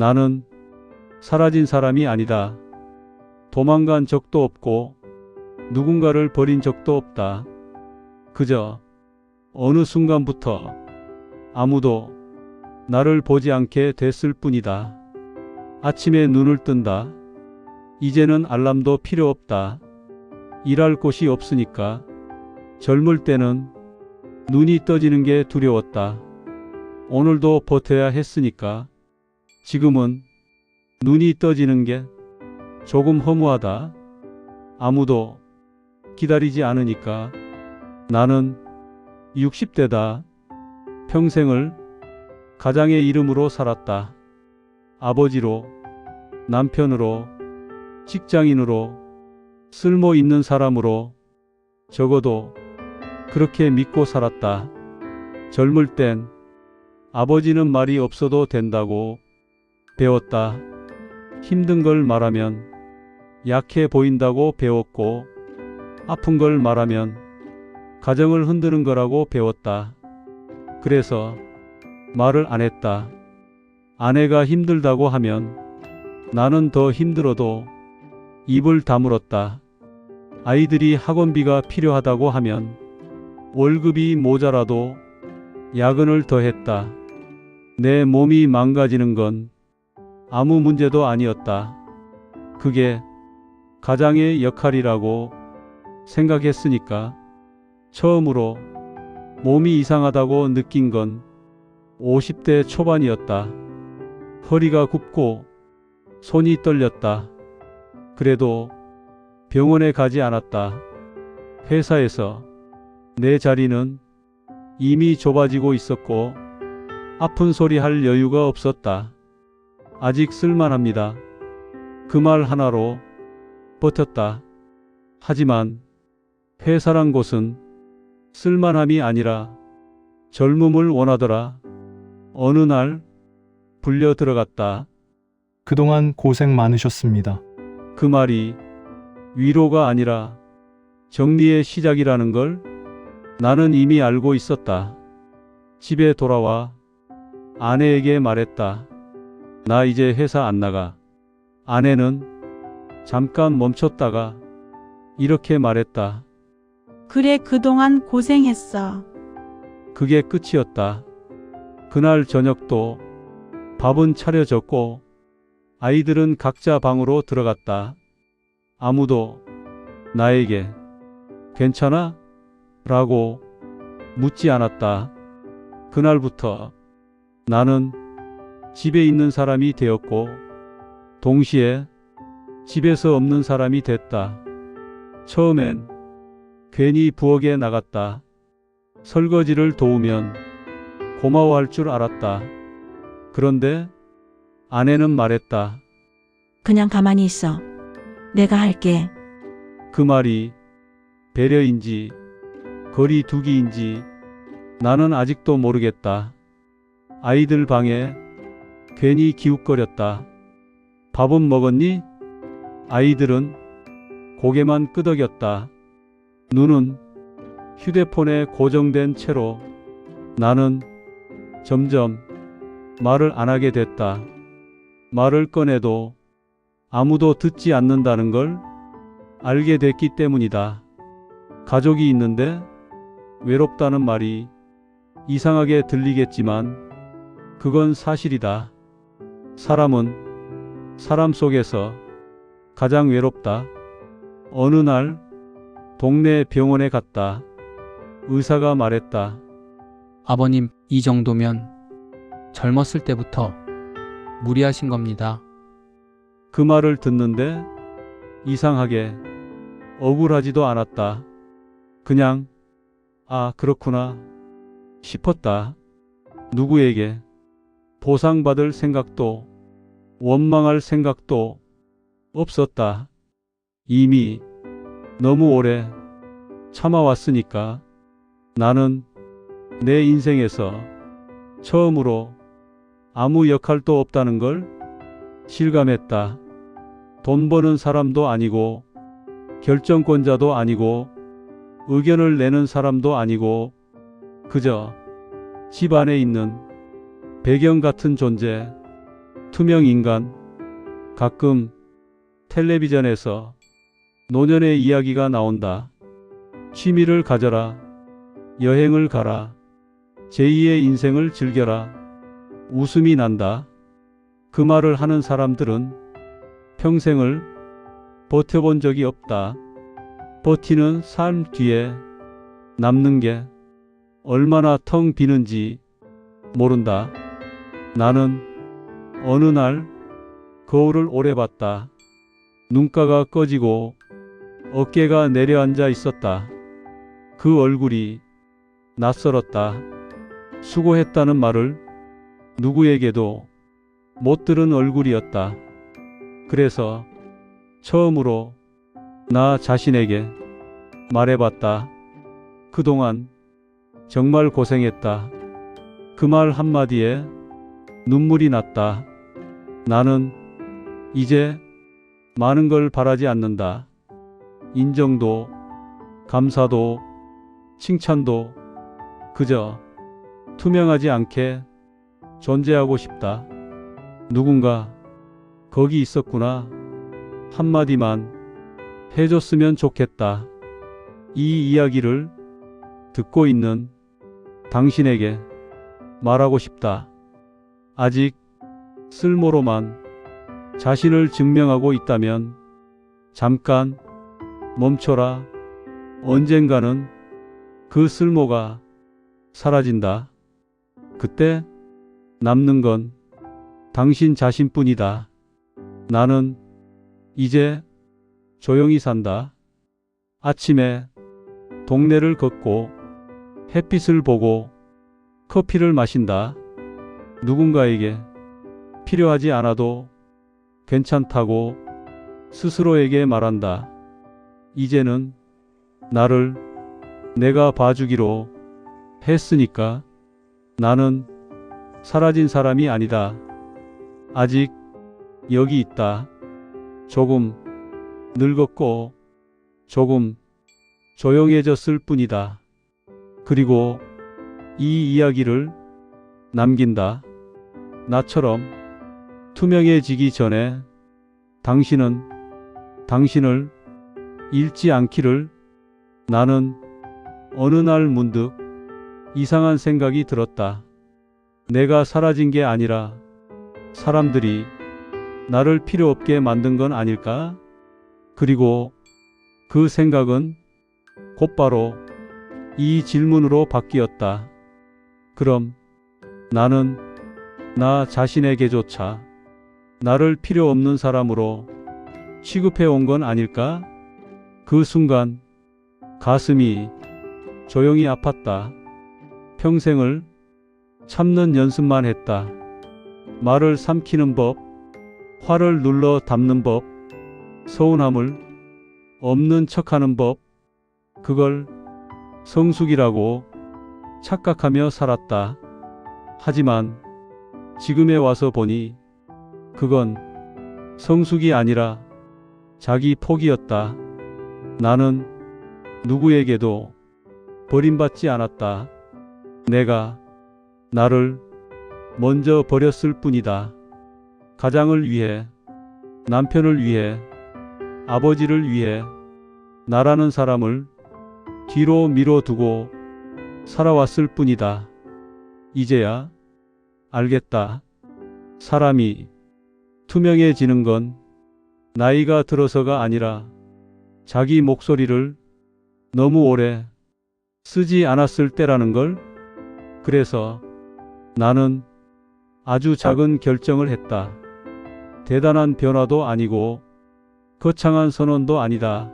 나는 사라진 사람이 아니다. 도망간 적도 없고 누군가를 버린 적도 없다. 그저 어느 순간부터 아무도 나를 보지 않게 됐을 뿐이다. 아침에 눈을 뜬다. 이제는 알람도 필요 없다. 일할 곳이 없으니까. 젊을 때는 눈이 떠지는 게 두려웠다. 오늘도 버텨야 했으니까. 지금은 눈이 떠지는 게 조금 허무하다. 아무도 기다리지 않으니까. 나는 60대다. 평생을 가장의 이름으로 살았다. 아버지로, 남편으로, 직장인으로, 쓸모 있는 사람으로, 적어도 그렇게 믿고 살았다. 젊을 땐 아버지는 말이 없어도 된다고 배웠다. 힘든 걸 말하면 약해 보인다고 배웠고, 아픈 걸 말하면 가정을 흔드는 거라고 배웠다. 그래서 말을 안 했다. 아내가 힘들다고 하면 나는 더 힘들어도 입을 다물었다. 아이들이 학원비가 필요하다고 하면 월급이 모자라도 야근을 더 했다. 내 몸이 망가지는 건 아무 문제도 아니었다. 그게 가장의 역할이라고 생각했으니까. 처음으로 몸이 이상하다고 느낀 건 50대 초반이었다. 허리가 굽고 손이 떨렸다. 그래도 병원에 가지 않았다. 회사에서 내 자리는 이미 좁아지고 있었고 아픈 소리 할 여유가 없었다. 아직 쓸만합니다. 그 말 하나로 버텼다. 하지만 회사란 곳은 쓸만함이 아니라 젊음을 원하더라. 어느 날 불려 들어갔다. 그동안 고생 많으셨습니다. 그 말이 위로가 아니라 정리의 시작이라는 걸 나는 이미 알고 있었다. 집에 돌아와 아내에게 말했다. 나 이제 회사 안 나가. 아내는 잠깐 멈췄다가 이렇게 말했다. 그래, 그동안 고생했어. 그게 끝이었다. 그날 저녁도 밥은 차려졌고 아이들은 각자 방으로 들어갔다. 아무도 나에게 괜찮아? 라고 묻지 않았다. 그날부터 나는 집에 있는 사람이 되었고 동시에 집에서 없는 사람이 됐다. 처음엔 괜히 부엌에 나갔다. 설거지를 도우면 고마워할 줄 알았다. 그런데 아내는 말했다. 그냥 가만히 있어. 내가 할게. 그 말이 배려인지 거리 두기인지 나는 아직도 모르겠다. 아이들 방에 괜히 기웃거렸다. 밥은 먹었니? 아이들은 고개만 끄덕였다. 눈은 휴대폰에 고정된 채로. 나는 점점 말을 안 하게 됐다. 말을 꺼내도 아무도 듣지 않는다는 걸 알게 됐기 때문이다. 가족이 있는데 외롭다는 말이 이상하게 들리겠지만 그건 사실이다. 사람은 사람 속에서 가장 외롭다. 어느 날 동네 병원에 갔다. 의사가 말했다. 아버님, 이 정도면 젊었을 때부터 무리하신 겁니다. 그 말을 듣는데 이상하게 억울하지도 않았다. 그냥 아, 그렇구나 싶었다. 누구에게 보상받을 생각도 원망할 생각도 없었다. 이미 너무 오래 참아왔으니까. 나는 내 인생에서 처음으로 아무 역할도 없다는 걸 실감했다. 돈 버는 사람도 아니고 결정권자도 아니고 의견을 내는 사람도 아니고 그저 집 안에 있는 배경 같은 존재. 투명 인간. 가끔 텔레비전에서 노년의 이야기가 나온다. 취미를 가져라. 여행을 가라. 제2의 인생을 즐겨라. 웃음이 난다. 그 말을 하는 사람들은 평생을 버텨본 적이 없다. 버티는 삶 뒤에 남는 게 얼마나 텅 비는지 모른다. 나는 어느 날 거울을 오래 봤다. 눈가가 꺼지고 어깨가 내려앉아 있었다. 그 얼굴이 낯설었다. 수고했다는 말을 누구에게도 못 들은 얼굴이었다. 그래서 처음으로 나 자신에게 말해봤다. 그동안 정말 고생했다. 그 말 한마디에 눈물이 났다. 나는 이제 많은 걸 바라지 않는다. 인정도, 감사도, 칭찬도 그저 투명하지 않게 존재하고 싶다. 누군가 거기 있었구나. 한마디만 해줬으면 좋겠다. 이 이야기를 듣고 있는 당신에게 말하고 싶다. 아직 쓸모로만 자신을 증명하고 있다면 잠깐 멈춰라. 언젠가는 그 쓸모가 사라진다. 그때 남는 건 당신 자신뿐이다. 나는 이제 조용히 산다. 아침에 동네를 걷고 햇빛을 보고 커피를 마신다. 누군가에게 필요하지 않아도 괜찮다고 스스로에게 말한다. 이제는 나를 내가 봐주기로 했으니까 나는 사라진 사람이 아니다. 아직 여기 있다. 조금 늙었고 조금 조용해졌을 뿐이다. 그리고 이 이야기를 남긴다. 나처럼 투명해지기 전에 당신은 당신을 잃지 않기를. 나는 어느 날 문득 이상한 생각이 들었다. 내가 사라진 게 아니라 사람들이 나를 필요 없게 만든 건 아닐까? 그리고 그 생각은 곧바로 이 질문으로 바뀌었다. 그럼 나는 나 자신에게조차 나를 필요 없는 사람으로 취급해 온 건 아닐까? 그 순간 가슴이 조용히 아팠다. 평생을 참는 연습만 했다. 말을 삼키는 법, 화를 눌러 담는 법, 서운함을 없는 척하는 법, 그걸 성숙이라고 착각하며 살았다. 하지만 지금에 와서 보니 그건 성숙이 아니라 자기 포기였다. 나는 누구에게도 버림받지 않았다. 내가 나를 먼저 버렸을 뿐이다. 가장을 위해, 남편을 위해, 아버지를 위해 나라는 사람을 뒤로 밀어두고 살아왔을 뿐이다. 이제야 알겠다. 사람이 투명해지는 건 나이가 들어서가 아니라 자기 목소리를 너무 오래 쓰지 않았을 때라는 걸. 그래서 나는 아주 작은 결정을 했다. 대단한 변화도 아니고 거창한 선언도 아니다.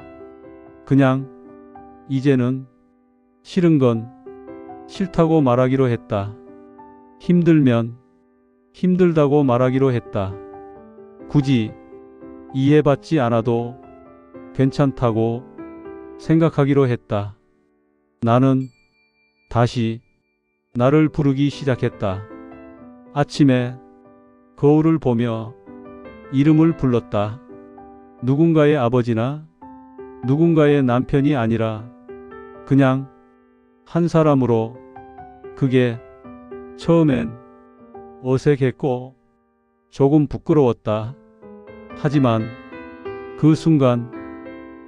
그냥 이제는 싫은 건 싫다고 말하기로 했다. 힘들면 힘들다고 말하기로 했다. 굳이 이해받지 않아도 괜찮다고 생각하기로 했다. 나는 다시 나를 부르기 시작했다. 아침에 거울을 보며 이름을 불렀다. 누군가의 아버지나 누군가의 남편이 아니라 그냥 한 사람으로. 그게 처음엔 어색했고 조금 부끄러웠다. 하지만 그 순간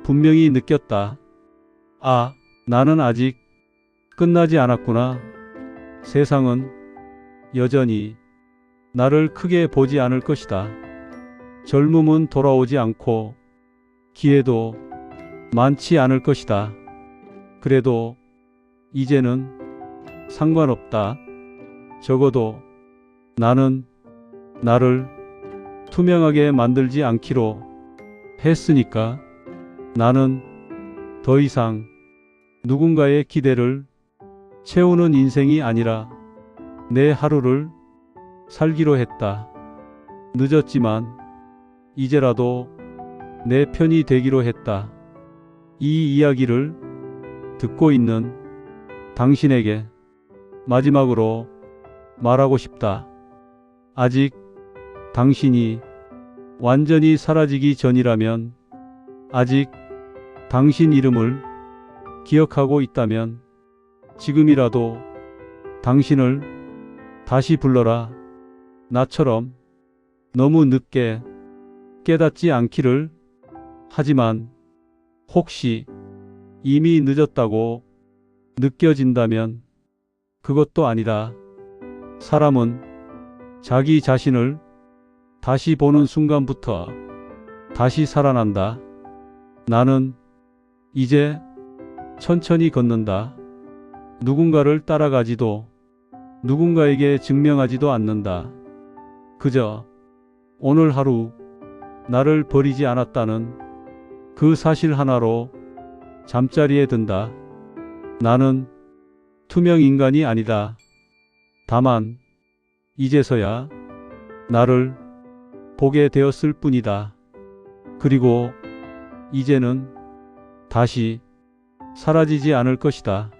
분명히 느꼈다. 아, 나는 아직 끝나지 않았구나. 세상은 여전히 나를 크게 보지 않을 것이다. 젊음은 돌아오지 않고 기회도 많지 않을 것이다. 그래도 이제는 상관없다. 적어도 나는 나를 투명하게 만들지 않기로 했으니까. 나는 더 이상 누군가의 기대를 채우는 인생이 아니라 내 하루를 살기로 했다. 늦었지만 이제라도 내 편이 되기로 했다. 이 이야기를 듣고 있는 당신에게 마지막으로 말하고 싶다. 아직 당신이 완전히 사라지기 전이라면, 아직 당신 이름을 기억하고 있다면 지금이라도 당신을 다시 불러라. 나처럼 너무 늦게 깨닫지 않기를. 하지만 혹시 이미 늦었다고 느껴진다면 그것도 아니다. 사람은 자기 자신을 다시 보는 순간부터 다시 살아난다. 나는 이제 천천히 걷는다. 누군가를 따라가지도 누군가에게 증명하지도 않는다. 그저 오늘 하루 나를 버리지 않았다는 그 사실 하나로 잠자리에 든다. 나는 투명 인간이 아니다. 다만 이제서야 나를 보게 되었을 뿐이다. 그리고 이제는 다시 사라지지 않을 것이다.